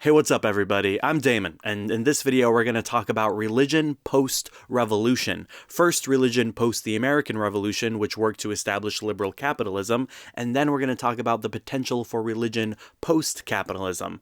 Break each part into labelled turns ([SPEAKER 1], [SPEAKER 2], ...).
[SPEAKER 1] Hey, what's up everybody? I'm Damon, and in this video we're going to talk about religion post-revolution. First, religion post the American Revolution, which worked to establish liberal capitalism, and then we're going to talk about the potential for religion post-capitalism.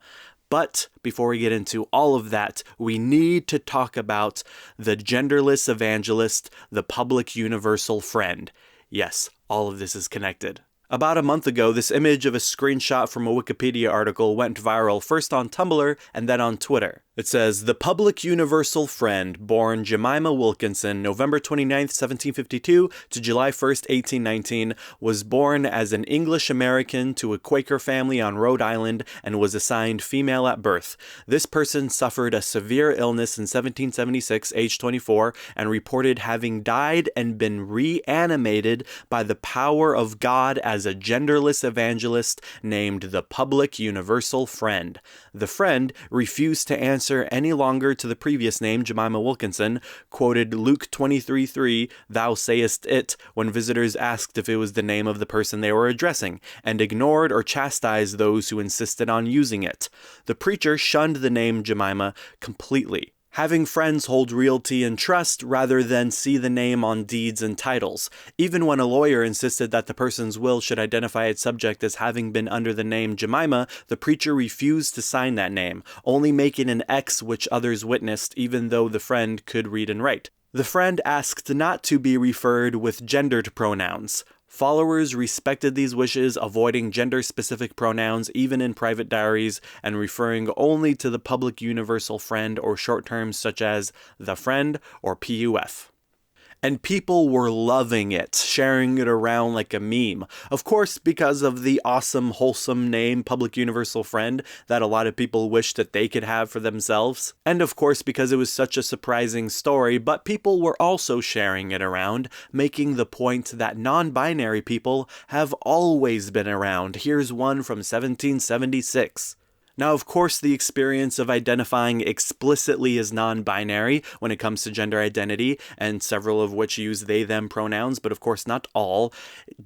[SPEAKER 1] But before we get into all of that, we need to talk about the genderless evangelist, the public universal friend. Yes, all of this is connected. About a month ago, this image of a screenshot from a Wikipedia article went viral first on Tumblr and then on Twitter. It says, "The public universal friend, born Jemima Wilkinson, November 29th, 1752 to July 1st, 1819, was born as an English-American to a Quaker family on Rhode Island and was assigned female at birth. This person suffered a severe illness in 1776, age 24, and reported having died and been reanimated by the power of God as a genderless evangelist named the public universal friend. The friend refused to answer any longer to the previous name, Jemima Wilkinson, quoted Luke 23:3, 'Thou sayest it,' when visitors asked if it was the name of the person they were addressing, and ignored or chastised those who insisted on using it. The preacher shunned the name Jemima completely, having friends hold realty and trust rather than see the name on deeds and titles. Even when a lawyer insisted that the person's will should identify its subject as having been under the name Jemima, the preacher refused to sign that name, only making an X which others witnessed even though the friend could read and write. The friend asked not to be referred with gendered pronouns. Followers respected these wishes, avoiding gender-specific pronouns even in private diaries, and referring only to the public universal friend or short terms such as the friend or PUF. And people were loving it, sharing it around like a meme. Of course, because of the awesome, wholesome name, Public Universal Friend, that a lot of people wish that they could have for themselves. And of course, because it was such a surprising story, but people were also sharing it around, making the point that non-binary people have always been around. Here's one from 1776. Now, of course, the experience of identifying explicitly as non-binary when it comes to gender identity, and several of which use they-them pronouns, but of course not all,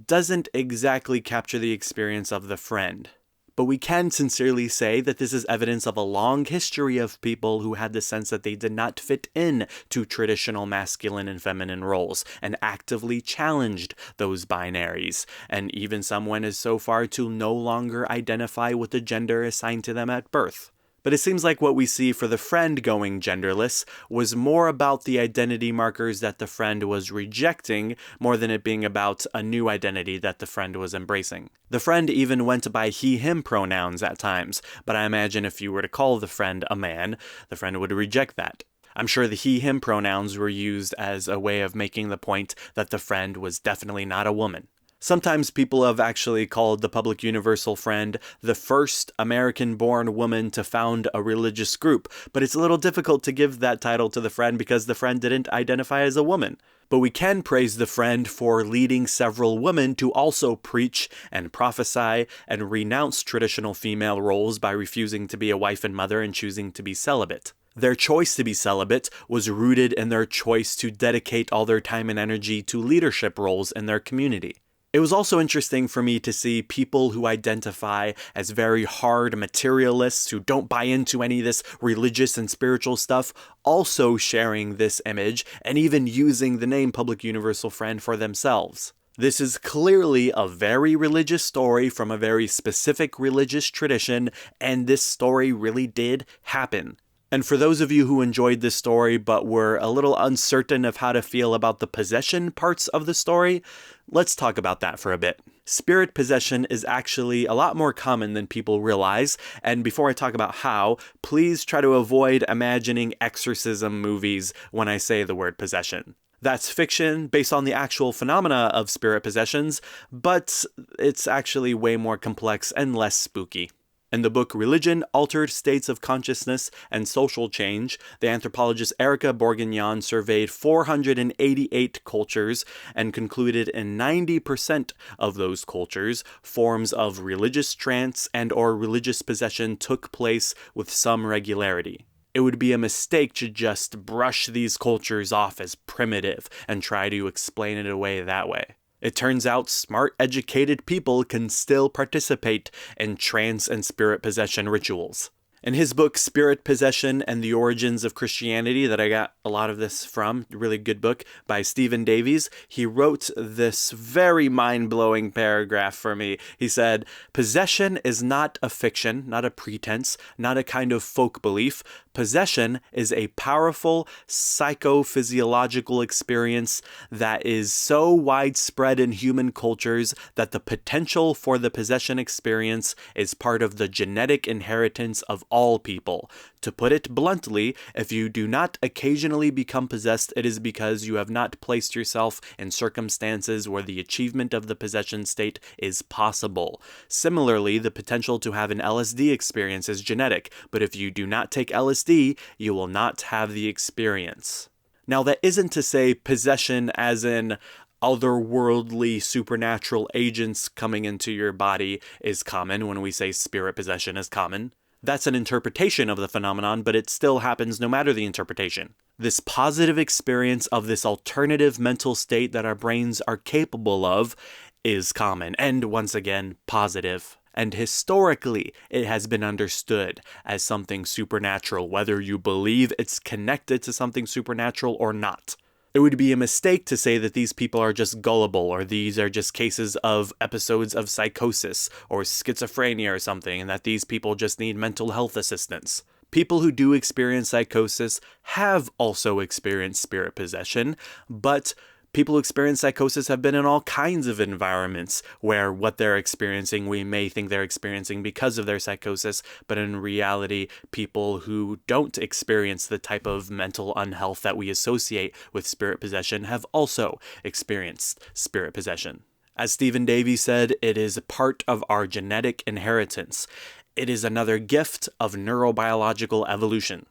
[SPEAKER 1] doesn't exactly capture the experience of the friend. But we can sincerely say that this is evidence of a long history of people who had the sense that they did not fit in to traditional masculine and feminine roles, and actively challenged those binaries, and even some went as so far to no longer identify with the gender assigned to them at birth. But it seems like what we see for the friend going genderless was more about the identity markers that the friend was rejecting, more than it being about a new identity that the friend was embracing. The friend even went by he/him pronouns at times, but I imagine if you were to call the friend a man, the friend would reject that. I'm sure the he/him pronouns were used as a way of making the point that the friend was definitely not a woman. Sometimes people have actually called the public universal friend the first American-born woman to found a religious group, but it's a little difficult to give that title to the friend because the friend didn't identify as a woman. But we can praise the friend for leading several women to also preach and prophesy and renounce traditional female roles by refusing to be a wife and mother and choosing to be celibate. Their choice to be celibate was rooted in their choice to dedicate all their time and energy to leadership roles in their community. It was also interesting for me to see people who identify as very hard materialists who don't buy into any of this religious and spiritual stuff also sharing this image and even using the name Public Universal Friend for themselves. This is clearly a very religious story from a very specific religious tradition, and this story really did happen. And for those of you who enjoyed this story but were a little uncertain of how to feel about the possession parts of the story, let's talk about that for a bit. Spirit possession is actually a lot more common than people realize, and before I talk about how, please try to avoid imagining exorcism movies when I say the word possession. That's fiction based on the actual phenomena of spirit possessions, but it's actually way more complex and less spooky. In the book Religion, Altered States of Consciousness and Social Change, the anthropologist Erica Bourguignon surveyed 488 cultures and concluded in 90% of those cultures, forms of religious trance and or religious possession took place with some regularity. It would be a mistake to just brush these cultures off as primitive and try to explain it away that way. It turns out smart, educated people can still participate in trance and spirit possession rituals. In his book, Spirit Possession and the Origins of Christianity, that I got a lot of this from, really good book by Stephen Davies, he wrote this very mind-blowing paragraph for me. He said, "Possession is not a fiction, not a pretense, not a kind of folk belief. Possession is a powerful psychophysiological experience that is so widespread in human cultures that the potential for the possession experience is part of the genetic inheritance of all people. To put it bluntly, if you do not occasionally become possessed, it is because you have not placed yourself in circumstances where the achievement of the possession state is possible. Similarly, the potential to have an LSD experience is genetic, but if you do not take LSD, you will not have the experience." Now, that isn't to say possession as in otherworldly supernatural agents coming into your body is common when we say spirit possession is common. That's an interpretation of the phenomenon, but it still happens no matter the interpretation. This positive experience of this alternative mental state that our brains are capable of is common, and once again, positive. And historically, it has been understood as something supernatural, whether you believe it's connected to something supernatural or not. It would be a mistake to say that these people are just gullible, or these are just cases of episodes of psychosis or schizophrenia or something, and that these people just need mental health assistance. People who do experience psychosis have also experienced spirit possession, but people who experience psychosis have been in all kinds of environments where what they're experiencing, we may think they're experiencing because of their psychosis, but in reality, people who don't experience the type of mental unhealth that we associate with spirit possession have also experienced spirit possession. As Stephen Davies said, it is part of our genetic inheritance. It is another gift of neurobiological evolution.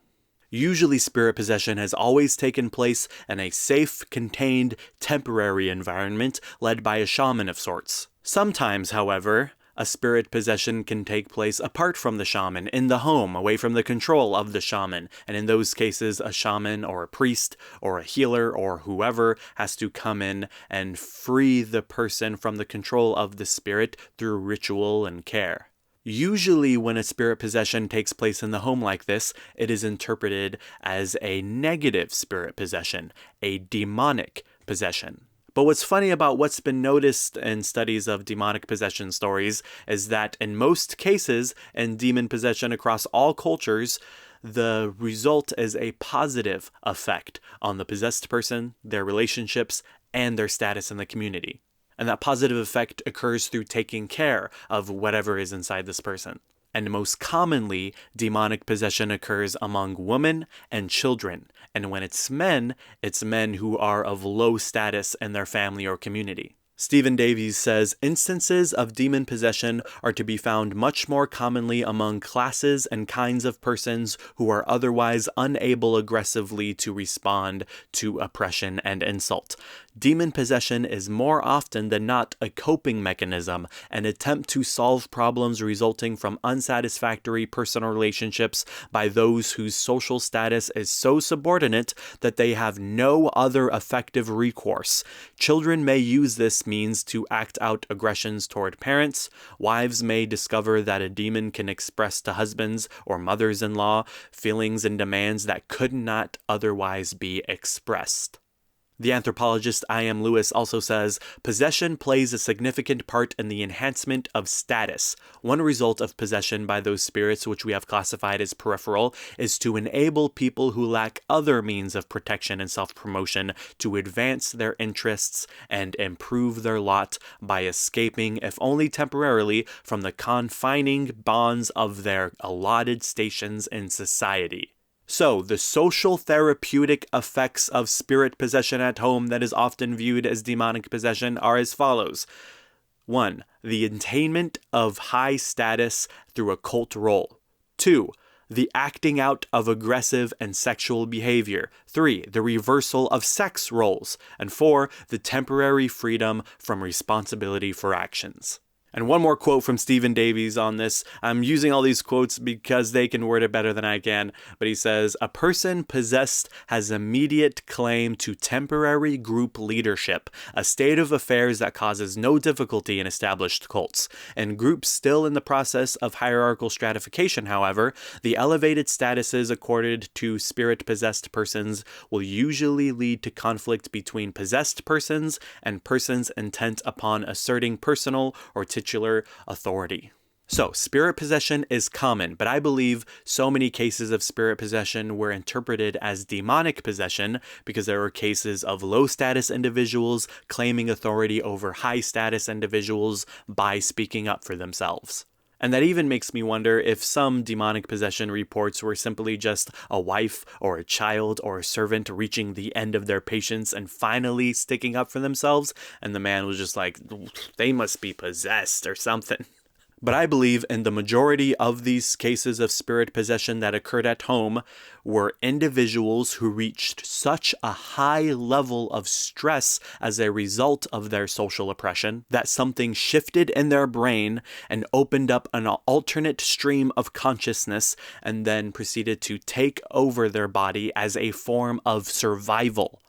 [SPEAKER 1] Usually, spirit possession has always taken place in a safe, contained, temporary environment led by a shaman of sorts. Sometimes, however, a spirit possession can take place apart from the shaman, in the home, away from the control of the shaman, and in those cases, a shaman or a priest or a healer or whoever has to come in and free the person from the control of the spirit through ritual and care. Usually when a spirit possession takes place in the home like this, it is interpreted as a negative spirit possession, a demonic possession. But what's funny about what's been noticed in studies of demonic possession stories is that in most cases, in demon possession across all cultures, the result is a positive effect on the possessed person, their relationships, and their status in the community. And that positive effect occurs through taking care of whatever is inside this person. And most commonly, demonic possession occurs among women and children. And when it's men who are of low status in their family or community. Stephen Davies says, instances of demon possession are to be found much more commonly among classes and kinds of persons who are otherwise unable aggressively to respond to oppression and insult. Demon possession is more often than not a coping mechanism, an attempt to solve problems resulting from unsatisfactory personal relationships by those whose social status is so subordinate that they have no other effective recourse. Children may use this means to act out aggressions toward parents. Wives may discover that a demon can express to husbands or mothers-in-law feelings and demands that could not otherwise be expressed. The anthropologist I.M. Lewis also says, possession plays a significant part in the enhancement of status. One result of possession by those spirits which we have classified as peripheral is to enable people who lack other means of protection and self-promotion to advance their interests and improve their lot by escaping, if only temporarily, from the confining bonds of their allotted stations in society. So, the social therapeutic effects of spirit possession at home that is often viewed as demonic possession are as follows. 1. The attainment of high status through a cult role. 2. The acting out of aggressive and sexual behavior. 3. The reversal of sex roles. And 4. The temporary freedom from responsibility for actions. And one more quote from Stephen Davies on this. I'm using all these quotes because they can word it better than I can. But he says, "A person possessed has immediate claim to temporary group leadership, a state of affairs that causes no difficulty in established cults. In groups still in the process of hierarchical stratification, however, the elevated statuses accorded to spirit-possessed persons will usually lead to conflict between possessed persons and persons intent upon asserting personal or titular authority." So, spirit possession is common, but I believe so many cases of spirit possession were interpreted as demonic possession because there were cases of low-status individuals claiming authority over high-status individuals by speaking up for themselves. And that even makes me wonder if some demonic possession reports were simply just a wife or a child or a servant reaching the end of their patience and finally sticking up for themselves, and the man was just like, they must be possessed or something. But I believe in the majority of these cases of spirit possession that occurred at home were individuals who reached such a high level of stress as a result of their social oppression that something shifted in their brain and opened up an alternate stream of consciousness and then proceeded to take over their body as a form of survival,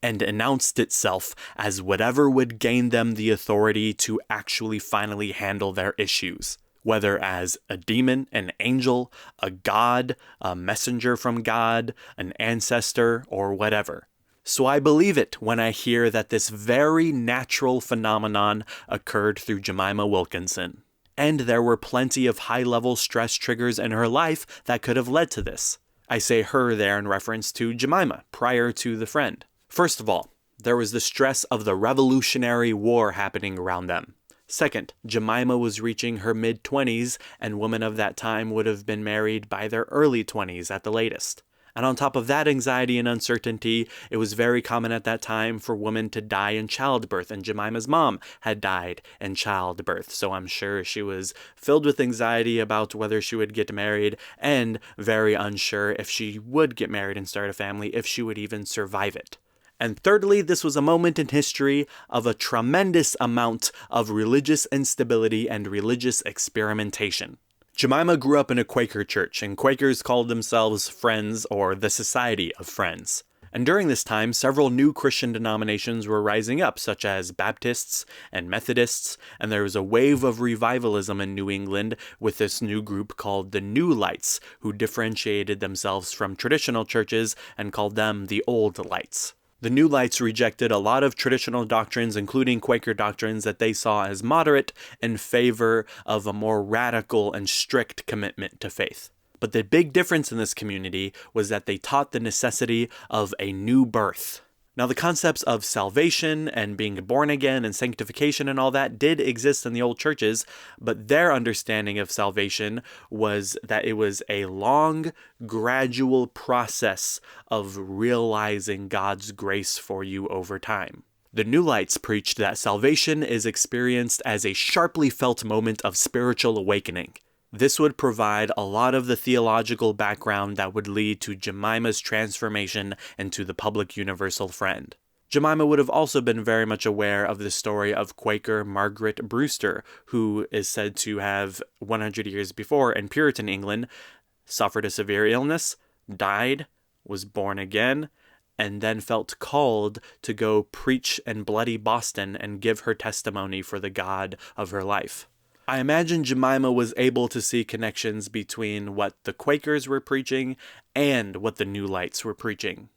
[SPEAKER 1] and announced itself as whatever would gain them the authority to actually finally handle their issues, whether as a demon, an angel, a god, a messenger from God, an ancestor, or whatever. So I believe it when I hear that this very natural phenomenon occurred through Jemima Wilkinson. And there were plenty of high-level stress triggers in her life that could have led to this. I say her there in reference to Jemima, prior to the friend. First of all, there was the stress of the Revolutionary War happening around them. Second, Jemima was reaching her mid-20s, and women of that time would have been married by their early 20s at the latest. And on top of that anxiety and uncertainty, it was very common at that time for women to die in childbirth, and Jemima's mom had died in childbirth, so I'm sure she was filled with anxiety about whether she would get married, and very unsure if she would get married and start a family, if she would even survive it. And thirdly, this was a moment in history of a tremendous amount of religious instability and religious experimentation. Jemima grew up in a Quaker church, and Quakers called themselves Friends or the Society of Friends. And during this time, several new Christian denominations were rising up, such as Baptists and Methodists, and there was a wave of revivalism in New England with this new group called the New Lights, who differentiated themselves from traditional churches and called them the Old Lights. The New Lights rejected a lot of traditional doctrines, including Quaker doctrines that they saw as moderate, in favor of a more radical and strict commitment to faith. But the big difference in this community was that they taught the necessity of a new birth. Now, the concepts of salvation and being born again and sanctification and all that did exist in the old churches, but their understanding of salvation was that it was a long, gradual process of realizing God's grace for you over time. The New Lights preached that salvation is experienced as a sharply felt moment of spiritual awakening. This would provide a lot of the theological background that would lead to Jemima's transformation into the public universal friend. Jemima would have also been very much aware of the story of Quaker Margaret Brewster, who is said to have, 100 years before in Puritan England, suffered a severe illness, died, was born again, and then felt called to go preach in bloody Boston and give her testimony for the God of her life. I imagine Jemima was able to see connections between what the Quakers were preaching and what the New Lights were preaching.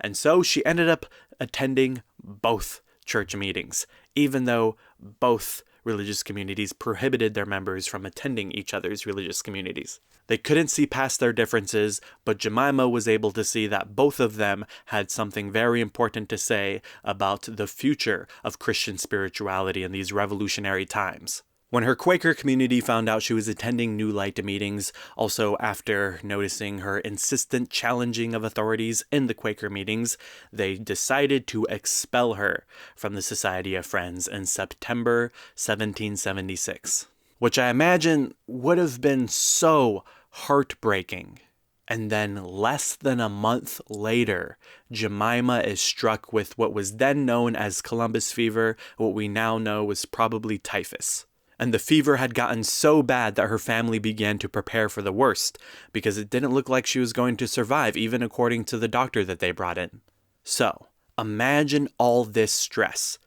[SPEAKER 1] And so she ended up attending both church meetings, even though both religious communities prohibited their members from attending each other's religious communities. They couldn't see past their differences, but Jemima was able to see that both of them had something very important to say about the future of Christian spirituality in these revolutionary times. When her Quaker community found out she was attending New Light meetings, also after noticing her insistent challenging of authorities in the Quaker meetings, they decided to expel her from the Society of Friends in September 1776, which I imagine would have been so heartbreaking. And then less than a month later, Jemima is struck with what was then known as Columbus fever, what we now know was probably typhus. And the fever had gotten so bad that her family began to prepare for the worst, because it didn't look like she was going to survive, even according to the doctor that they brought in. So, imagine all this stress.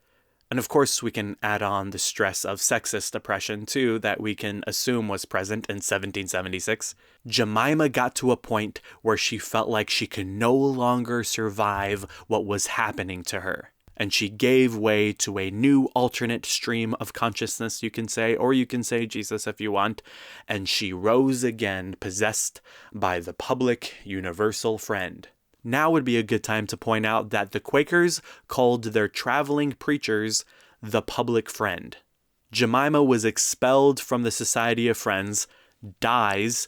[SPEAKER 1] And of course, we can add on the stress of sexist oppression, too, that we can assume was present in 1776. Jemima got to a point where she felt like she could no longer survive what was happening to her. And she gave way to a new alternate stream of consciousness, you can say, or you can say Jesus if you want. And she rose again, possessed by the public universal friend. Now would be a good time to point out that the Quakers called their traveling preachers the public friend. Jemima was expelled from the Society of Friends, dies,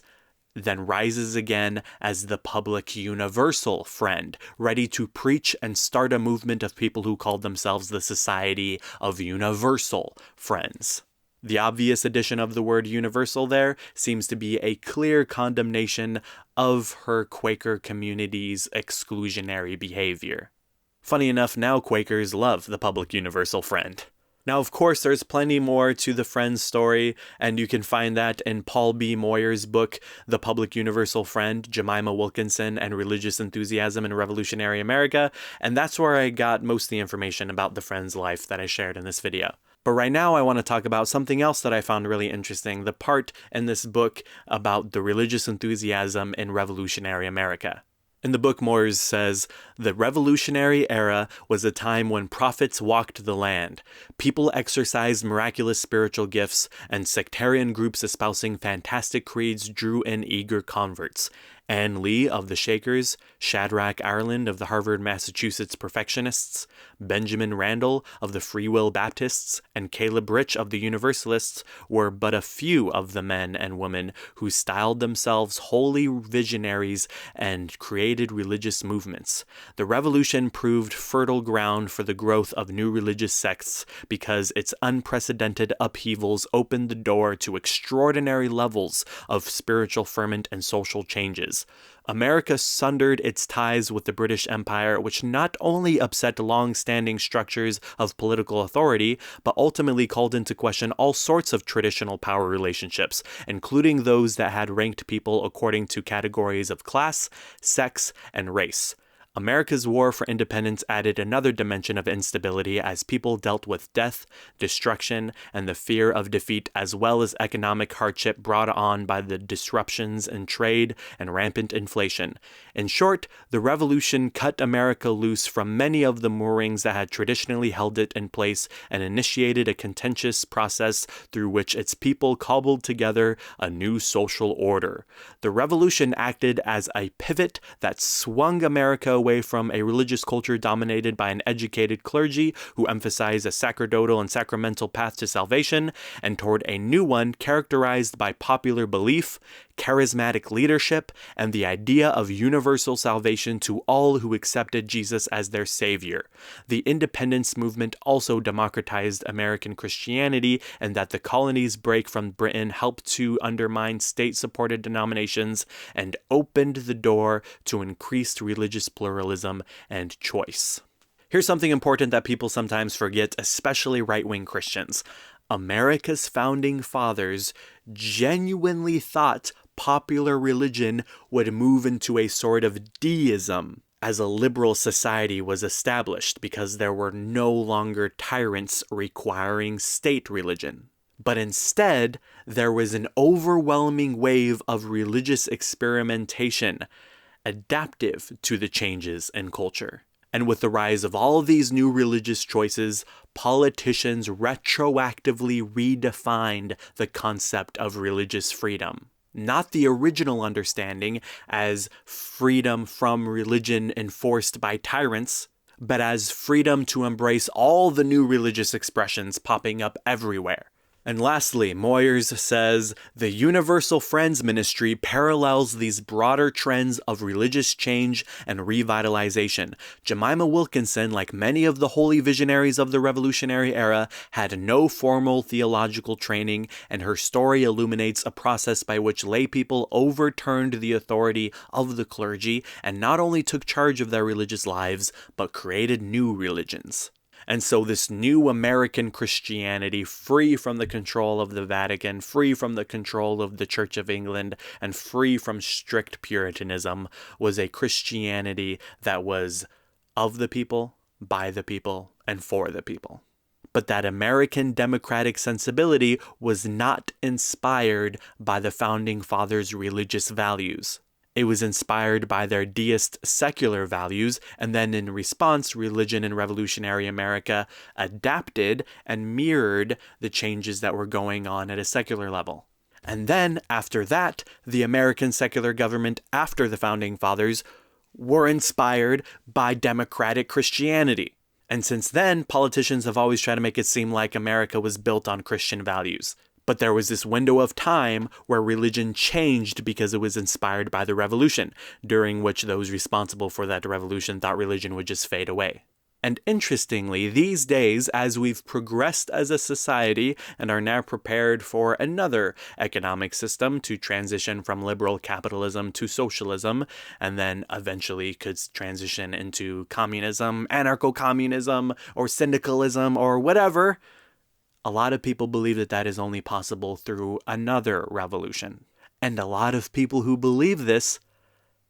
[SPEAKER 1] then rises again as the public universal friend, ready to preach and start a movement of people who called themselves the Society of Universal Friends. The obvious addition of the word universal there seems to be a clear condemnation of her Quaker community's exclusionary behavior. Funny enough, now Quakers love the public universal friend. Now, of course, there's plenty more to the Friends story, and you can find that in Paul B. Moyer's book, The Public Universal Friend, Jemima Wilkinson and Religious Enthusiasm in Revolutionary America, and that's where I got most of the information about the Friends' life that I shared in this video. But right now I want to talk about something else that I found really interesting, the part in this book about the religious enthusiasm in revolutionary America. In the book, Moyers says, "The Revolutionary Era was a time when prophets walked the land. People exercised miraculous spiritual gifts, and sectarian groups espousing fantastic creeds drew in eager converts. Ann Lee of the Shakers, Shadrach Ireland of the Harvard, Massachusetts Perfectionists, Benjamin Randall of the Free Will Baptists, and Caleb Rich of the Universalists were but a few of the men and women who styled themselves holy visionaries and created religious movements. The revolution proved fertile ground for the growth of new religious sects because its unprecedented upheavals opened the door to extraordinary levels of spiritual ferment and social changes. America sundered its ties with the British Empire, which not only upset long-standing structures of political authority, but ultimately called into question all sorts of traditional power relationships, including those that had ranked people according to categories of class, sex, and race. America's war for independence added another dimension of instability as people dealt with death, destruction, and the fear of defeat, as well as economic hardship brought on by the disruptions in trade and rampant inflation. In short, the revolution cut America loose from many of the moorings that had traditionally held it in place and initiated a contentious process through which its people cobbled together a new social order. The revolution acted as a pivot that swung America away from a religious culture dominated by an educated clergy who emphasized a sacerdotal and sacramental path to salvation, and toward a new one characterized by popular belief, charismatic leadership, and the idea of universal salvation to all who accepted Jesus as their savior. The independence movement also democratized American Christianity, and that the colonies' break from Britain helped to undermine state-supported denominations and opened the door to increased religious pluralism and choice. Here's something important that people sometimes forget, especially right-wing Christians. America's founding fathers genuinely thought popular religion would move into a sort of deism as a liberal society was established because there were no longer tyrants requiring state religion. But instead, there was an overwhelming wave of religious experimentation, adaptive to the changes in culture. And with the rise of all of these new religious choices, politicians retroactively redefined the concept of religious freedom. Not the original understanding as freedom from religion enforced by tyrants, but as freedom to embrace all the new religious expressions popping up everywhere. And lastly, Moyers says, the Universal Friends ministry parallels these broader trends of religious change and revitalization. Jemima Wilkinson, like many of the holy visionaries of the Revolutionary Era, had no formal theological training, and her story illuminates a process by which lay people overturned the authority of the clergy and not only took charge of their religious lives, but created new religions. And so this new American Christianity, free from the control of the Vatican, free from the control of the Church of England, and free from strict Puritanism, was a Christianity that was of the people, by the people, and for the people. But that American democratic sensibility was not inspired by the Founding Fathers' religious values. It was inspired by their deist secular values, and then in response, religion in revolutionary America adapted and mirrored the changes that were going on at a secular level. And then, after that, the American secular government after the Founding Fathers were inspired by democratic Christianity. And since then, politicians have always tried to make it seem like America was built on Christian values. But there was this window of time where religion changed because it was inspired by the revolution, during which those responsible for that revolution thought religion would just fade away. And interestingly, these days, as we've progressed as a society and are now prepared for another economic system to transition from liberal capitalism to socialism, and then eventually could transition into communism, anarcho-communism, or syndicalism, or whatever, a lot of people believe that that is only possible through another revolution. And a lot of people who believe this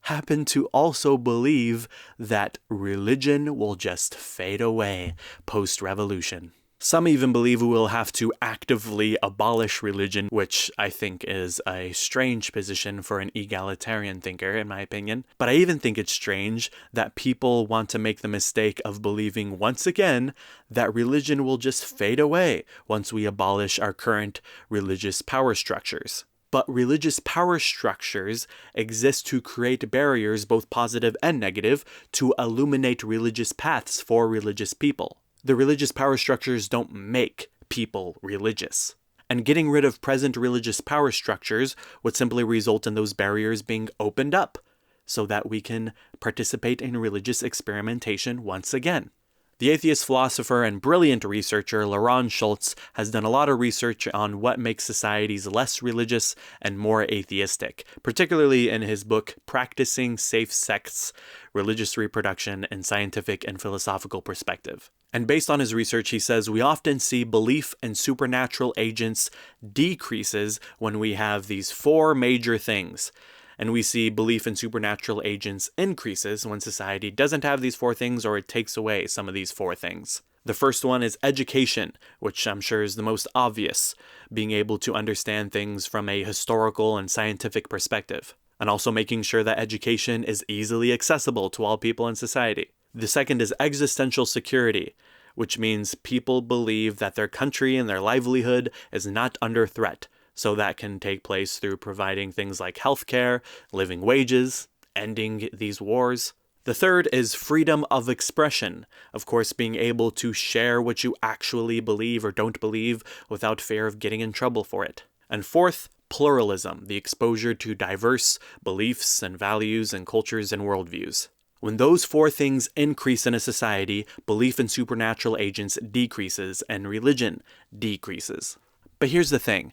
[SPEAKER 1] happen to also believe that religion will just fade away post-revolution. Some even believe we will have to actively abolish religion, which I think is a strange position for an egalitarian thinker, in my opinion. But I even think it's strange that people want to make the mistake of believing once again that religion will just fade away once we abolish our current religious power structures. But religious power structures exist to create barriers, both positive and negative, to illuminate religious paths for religious people. The religious power structures don't make people religious. And getting rid of present religious power structures would simply result in those barriers being opened up so that we can participate in religious experimentation once again. The atheist philosopher and brilliant researcher Laurent Schultz has done a lot of research on what makes societies less religious and more atheistic, particularly in his book Practicing Safe Sex, Religious Reproduction in Scientific and Philosophical Perspective. And based on his research, he says we often see belief in supernatural agents decreases when we have these four major things. And we see belief in supernatural agents increases when society doesn't have these four things or it takes away some of these four things. The first one is education, which I'm sure is the most obvious, being able to understand things from a historical and scientific perspective, and also making sure that education is easily accessible to all people in society. The second is existential security, which means people believe that their country and their livelihood is not under threat. So that can take place through providing things like healthcare, living wages, ending these wars. The third is freedom of expression. Of course, being able to share what you actually believe or don't believe without fear of getting in trouble for it. And fourth, pluralism, the exposure to diverse beliefs and values and cultures and worldviews. When those four things increase in a society, belief in supernatural agents decreases and religion decreases. But here's the thing.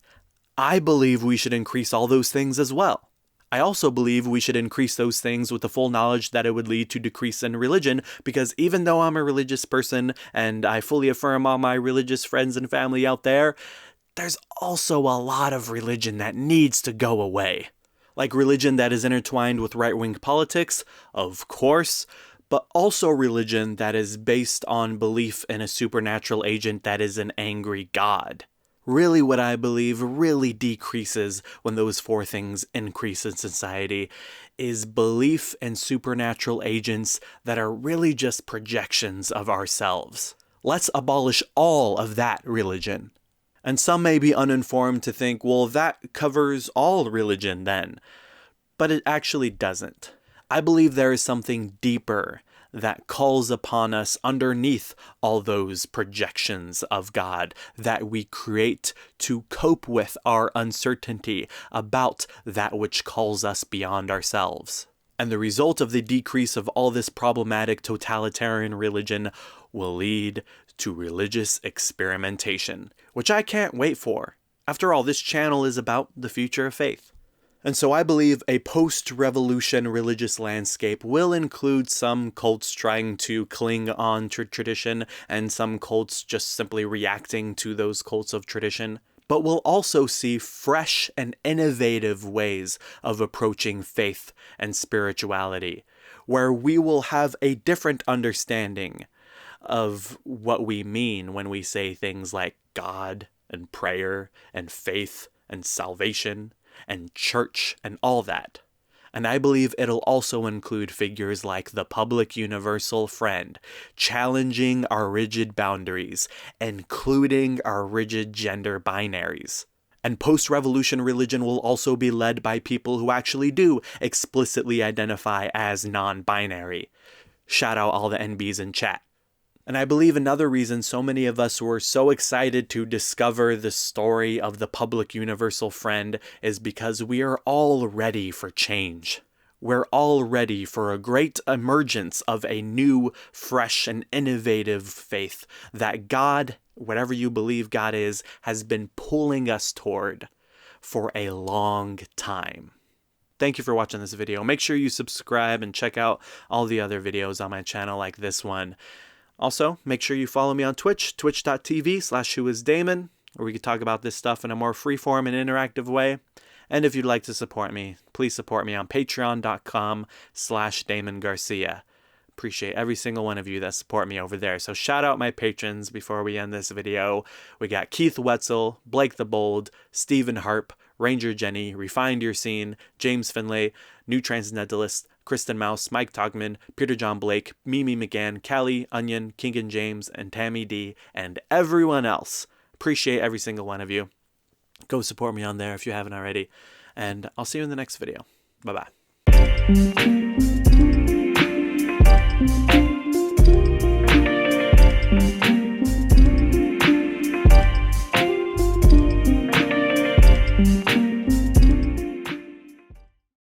[SPEAKER 1] I believe we should increase all those things as well. I also believe we should increase those things with the full knowledge that it would lead to decrease in religion, because even though I'm a religious person and I fully affirm all my religious friends and family out there, there's also a lot of religion that needs to go away. Like religion that is intertwined with right-wing politics, of course, but also religion that is based on belief in a supernatural agent that is an angry God. Really, what I believe really decreases when those four things increase in society is belief in supernatural agents that are really just projections of ourselves. Let's abolish all of that religion. And some may be uninformed to think, well, that covers all religion then. But it actually doesn't. I believe there is something deeper that calls upon us underneath all those projections of God that we create to cope with our uncertainty about that which calls us beyond ourselves. And the result of the decrease of all this problematic totalitarian religion will lead to religious experimentation, which I can't wait for. After all, this channel is about the future of faith. And so I believe a post-revolution religious landscape will include some cults trying to cling on to tradition and some cults just simply reacting to those cults of tradition. But we'll also see fresh and innovative ways of approaching faith and spirituality, where we will have a different understanding of what we mean when we say things like God and prayer and faith and salvation and church and all that. And I believe it'll also include figures like the public universal friend, challenging our rigid boundaries, including our rigid gender binaries. And post-revolution religion will also be led by people who actually do explicitly identify as non-binary. Shout out all the NBs in chat. And I believe another reason so many of us were so excited to discover the story of the public universal friend is because we are all ready for change. We're all ready for a great emergence of a new, fresh, and innovative faith that God, whatever you believe God is, has been pulling us toward for a long time. Thank you for watching this video. Make sure you subscribe and check out all the other videos on my channel like this one. Also, make sure you follow me on Twitch, twitch.tv/whoisdamon, where we can talk about this stuff in a more freeform and interactive way. And if you'd like to support me, please support me on patreon.com/Damon Garcia. Appreciate every single one of you that support me over there. So shout out my patrons before we end this video. We got Keith Wetzel, Blake the Bold, Stephen Harp, Ranger Jenny, Refined Your Scene, James Finlay, New Transcendentalist, Kristen Mouse, Mike Togman, Peter John Blake, Mimi McGann, Callie, Onion, King and James, and Tammy D, and everyone else. Appreciate every single one of you. Go support me on there if you haven't already. And I'll see you in the next video. Bye-bye.